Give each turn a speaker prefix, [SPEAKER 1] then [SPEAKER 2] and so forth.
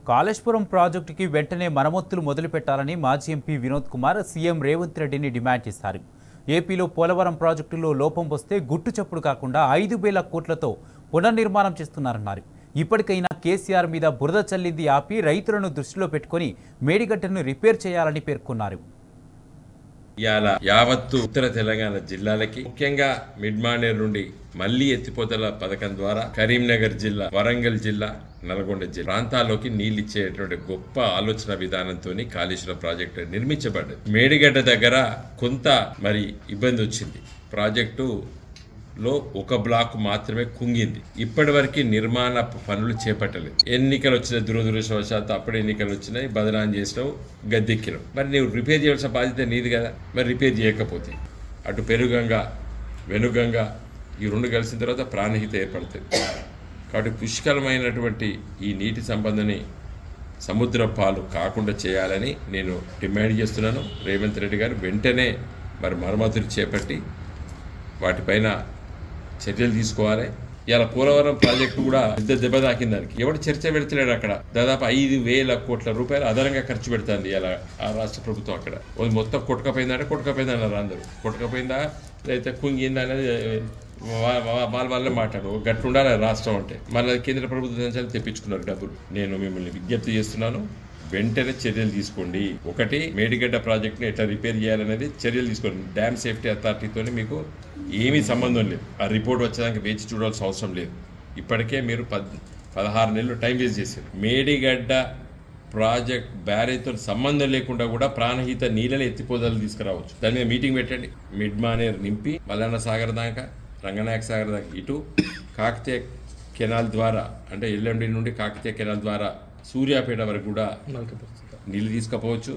[SPEAKER 1] కాళేశ్వరం ప్రాజెక్టుకి వెంటనే మరమ్మతులు మొదలుపెట్టాలని మాజీ ఎంపీ వినోద్ కుమార్ సీఎం రేవంత్ రెడ్డిని డిమాండ్ చేశారు. ఏపీలో పోలవరం ప్రాజెక్టులో లోపం వస్తే గుట్టు చప్పుడు కాకుండా 5,000 కోట్లతో పునర్నిర్మాణం చేస్తున్నారన్నారు. ఇప్పటికైనా కేసీఆర్ మీద బురద చల్లింది ఆపి రైతులను దృష్టిలో పెట్టుకుని మేడిగడ్డను రిపేర్ చేయాలని పేర్కొన్నారు.
[SPEAKER 2] ఇవాళ యావత్తు ఉత్తర తెలంగాణ జిల్లాలకి ముఖ్యంగా మిడ్మానేర్ నుండి మళ్లీ ఎత్తిపోతల పథకం ద్వారా కరీంనగర్ జిల్లా, వరంగల్ జిల్లా, నల్గొండ జిల్లా ప్రాంతాల్లోకి నీళ్లు ఇచ్చేటువంటి గొప్ప ఆలోచన విధానంతో కాళేశ్వరం ప్రాజెక్టు నిర్మించబడ్డది. మేడిగడ్డ దగ్గర కొంత ఇబ్బంది వచ్చింది. ప్రాజెక్టు లో ఒక బ్లాక్ మాత్రమే కుంగింది. ఇప్పటి వరకు నిర్మాణ పనులు చేపట్టలేదు. ఎన్నికలు వచ్చిన దురదృష్టవశాత్తు అప్పుడే ఎన్నికలు వచ్చినాయి, బదనాం చేసినావు, గద్దెక్కినావు. మరి నీవు రిపేర్ చేయాల్సిన బాధ్యత నీది కదా. మరి రిపేర్ చేయకపోతే అటు పెరుగంగా వెనుగంగా ఈ రెండు కలిసిన తర్వాత ప్రాణహిత ఏర్పడుతుంది. కాబట్టి పుష్కలమైనటువంటి ఈ నీటి సంబంధాన్ని సముద్ర పాలు కాకుండా చేయాలని నేను డిమాండ్ చేస్తున్నాను. రేవంత్ రెడ్డి గారు వెంటనే మరమ్మతులు చేపట్టి వాటిపైన చర్యలు తీసుకోవాలి. ఇలా పోలవరం ప్రాజెక్టు కూడా పెద్ద దెబ్బ తాకింది. దానికి ఎవడు చర్చ పెడతలేడు. అక్కడ దాదాపు 5,000 కోట్ల రూపాయలు అదనంగా ఖర్చు పెడుతుంది ఇలా ఆ రాష్ట్ర ప్రభుత్వం. అక్కడ మొత్తం కొట్టుకపోయిందంటే కొట్టుకపోయిందన్నారు అందరూ. కొట్టుకపోయిందా లేకపోతే కుంగిందా అనేది వాళ్ళే మాట్లాడు. గట్టు ఉండాలి రాష్ట్రం అంటే. మళ్ళీ కేంద్ర ప్రభుత్వం నుంచి తెప్పించుకున్నారు డబ్బులు. నేను మిమ్మల్ని విజ్ఞప్తి చేస్తున్నాను, వెంటనే చర్యలు తీసుకోండి. ఒకటి, మేడిగడ్డ ప్రాజెక్టుని ఎట్లా రిపేర్ చేయాలనేది చర్యలు తీసుకోండి. డ్యామ్ సేఫ్టీ అథారిటీతో మీకు ఏమీ సంబంధం లేదు. ఆ రిపోర్ట్ వచ్చేదానికి వేచి చూడాల్సిన అవసరం లేదు. ఇప్పటికే మీరు 16 నెలలు టైం వేస్ట్ చేశారు. మేడిగడ్డ ప్రాజెక్ట్ బ్యారేజ్తో సంబంధం లేకుండా కూడా ప్రాణహిత నీళ్ళని ఎత్తిపోదలు తీసుకురావచ్చు. దాని మీద మీటింగ్ పెట్టండి. మిడ్మానేర్ నింపి మల్లన్న సాగర్ దాకా, రంగనాయక సాగర్ దాకా, ఇటు కాకతీయ కెనాల్ ద్వారా అంటే ఎల్ఎండి నుండి కాకతీయ కెనాల్ ద్వారా సూర్యాపేట వరకు కూడా నీళ్ళు తీసుకుపోవచ్చు.